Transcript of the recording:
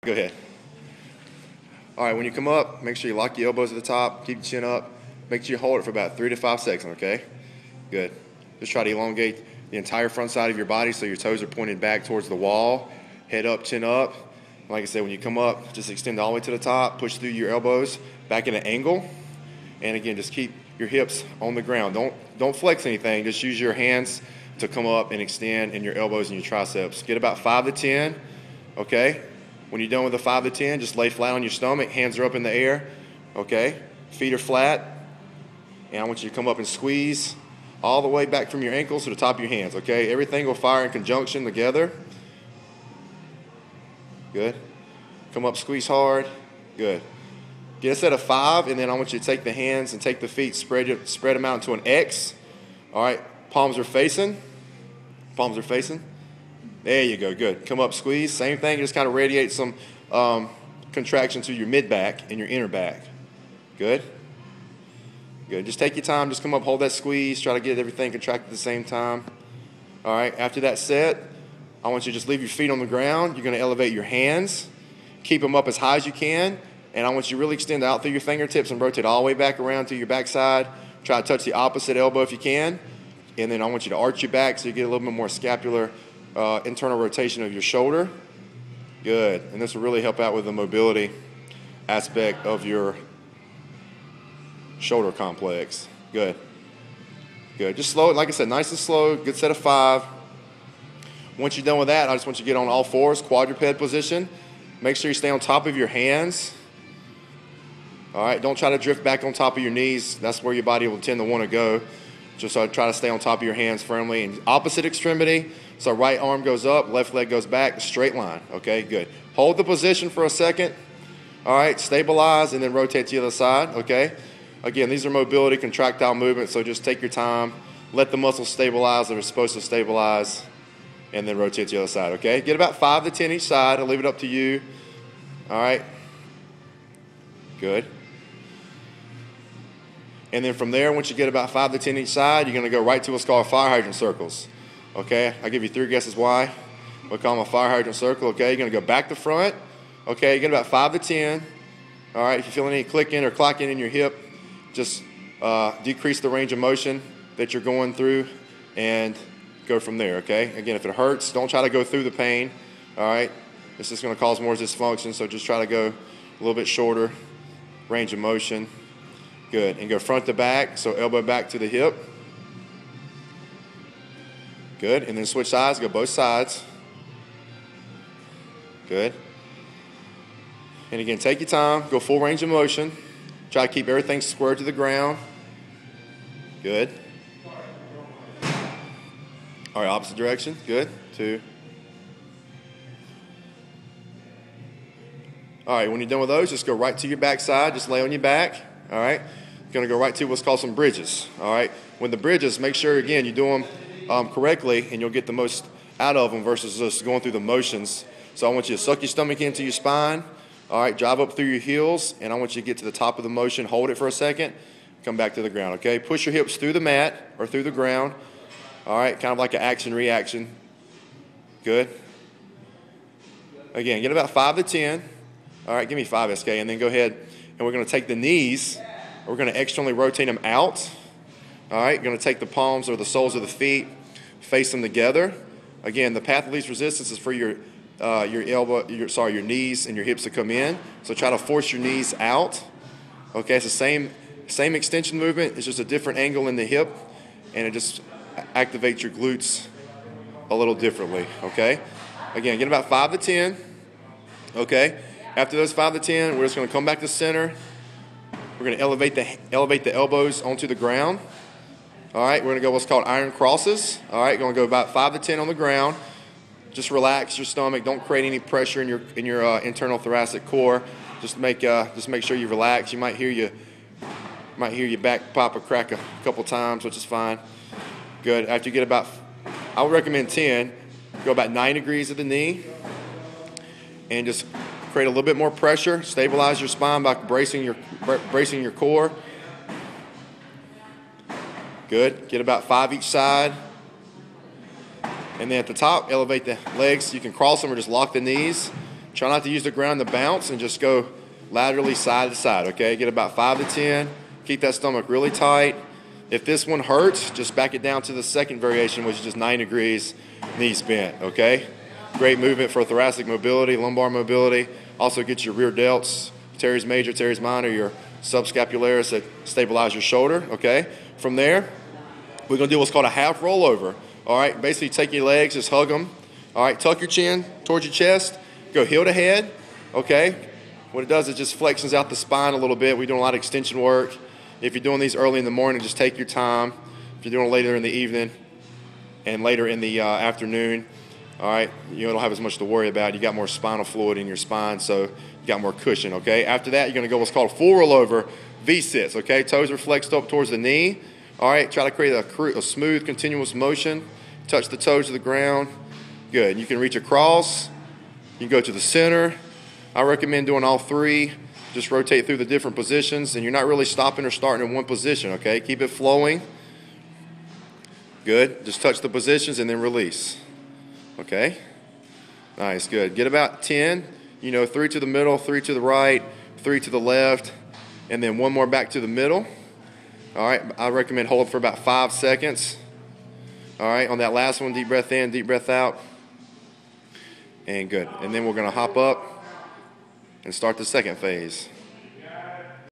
Go ahead. All right, when you come up, make sure you lock your elbows at the top, keep your chin up. Make sure you hold it for about 3 to 5 seconds, okay? Good. Just try to elongate the entire front side of your body so your toes are pointed back towards the wall. Head up, chin up. Like I said, when you come up, just extend all the way to the top, push through your elbows back in an angle. And again, just keep your hips on the ground. Don't flex anything. Just use your hands to come up and extend, and your elbows and your triceps. Get about 5 to 10, okay? When you're done with the 5 to 10, just lay flat on your stomach. Hands are up in the air, okay? Feet are flat. And I want you to come up and squeeze all the way back from your ankles to the top of your hands, okay? Everything will fire in conjunction together. Good. Come up, squeeze hard. Good. Get a set of 5, and then I want you to take the hands and take the feet, spread them out into an X. All right, palms are facing. Palms are facing. There you go, good. Come up, squeeze. Same thing, just kind of radiate some contraction to your mid-back and your inner back. Good. Good. Just take your time. Just come up, hold that squeeze. Try to get everything contracted at the same time. All right, after that set, I want you to just leave your feet on the ground. You're going to elevate your hands. Keep them up as high as you can. And I want you to really extend out through your fingertips and rotate all the way back around to your backside. Try to touch the opposite elbow if you can. And then I want you to arch your back so you get a little bit more scapular internal rotation of your shoulder. Good. And this will really help out with the mobility aspect of your shoulder complex. Good. Good. Just slow it, like I said, nice and slow. Good set of 5. Once you're done with that, I just want you to get on all fours, quadruped position. Make sure you stay on top of your hands. All right, don't try to drift back on top of your knees. That's where your body will tend to want to go. Just try to stay on top of your hands firmly. And opposite extremity, so right arm goes up, left leg goes back, straight line. Okay, good. Hold the position for a second. All right, stabilize and then rotate to the other side, okay? Again, these are mobility, contractile movements, so just take your time. Let the muscles stabilize that are supposed to stabilize, and then rotate to the other side, okay? Get about 5 to 10 each side. I'll leave it up to you. All right. Good. And then from there, once you get about 5 to 10 each side, you're going to go right to what's called fire hydrant circles. Okay? I'll give you 3 guesses why. We'll call them a fire hydrant circle. Okay? You're going to go back to front. Okay? You get about 5 to 10. All right? If you feel any clicking or clocking in your hip, just decrease the range of motion that you're going through and go from there. Okay? Again, if it hurts, don't try to go through the pain. All right? It's just going to cause more dysfunction, so just try to go a little bit shorter range of motion. Good. And go front to back, so elbow back to the hip. Good. And then switch sides, go both sides. Good. And again, take your time, go full range of motion. Try to keep everything square to the ground. Good. All right, opposite direction. Good. 2. All right, when you're done with those, just go right to your backside. Just lay on your back. All right. Going to go right to what's called some bridges. All right. When the bridges, make sure, again, you do them correctly, and you'll get the most out of them versus just going through the motions. So I want you to suck your stomach into your spine. All right. Drive up through your heels, and I want you to get to the top of the motion. Hold it for a second. Come back to the ground. Okay. Push your hips through the mat or through the ground. All right. Kind of like an action-reaction. Good. Again, get about 5 to 10. All right. Give me 5, SK, and then go ahead, and we're going to take the knees. We're going to externally rotate them out. All right, you're going to take the palms or the soles of the feet, face them together. Again, the path of least resistance is for your knees and your hips to come in. So try to force your knees out. Okay, it's the same extension movement. It's just a different angle in the hip, and it just activates your glutes a little differently. Okay, again, get about 5 to 10. Okay, after those 5 to 10, we're just going to come back to center. We're going to elevate the elbows onto the ground. All right, we're going to go what's called iron crosses. All right, going to go about 5 to 10 on the ground. Just relax your stomach. Don't create any pressure in your internal thoracic core. Just make sure you relax. You might hear your back pop or crack a couple times, which is fine. Good. After you get about, I would recommend 10. Go about 9 degrees at the knee, and just create a little bit more pressure. Stabilize your spine by bracing your core. Good. Get about 5 each side. And then at the top, elevate the legs. You can cross them or just lock the knees. Try Try not to use the ground to bounce and just go laterally side to side, okay? Get about 5 to 10. Keep that stomach really tight. If this one hurts, just back it down to the second variation, which is just 9 degrees, knees bent, okay? Great movement for thoracic mobility, lumbar mobility. Also get your rear delts, teres major, teres minor, your subscapularis that stabilize your shoulder, okay? From there, we're gonna do what's called a half rollover, all right? Basically take your legs, just hug them, all right? Tuck your chin towards your chest, go heel to head, okay? What it does is just flexes out the spine a little bit. We're doing a lot of extension work. If you're doing these early in the morning, just take your time. If you're doing it later in the evening and later in the afternoon, all right, you don't have as much to worry about. You got more spinal fluid in your spine, so you got more cushion, okay? After that, you're gonna go what's called full rollover V-sits, okay? Toes are flexed up towards the knee, all right? Try to create a smooth, continuous motion. Touch the toes to the ground. Good. You can reach across. You can go to the center. I recommend doing all three. Just rotate through the different positions, and you're not really stopping or starting in one position, okay? Keep it flowing. Good. Just touch the positions and then release. Okay? Nice, good. Get about 10. 3 to the middle, 3 to the right, 3 to the left, and then one more back to the middle. All right, I recommend hold for about 5 seconds. All right, on that last one, deep breath in, deep breath out. And good. And then we're gonna hop up and start the second phase.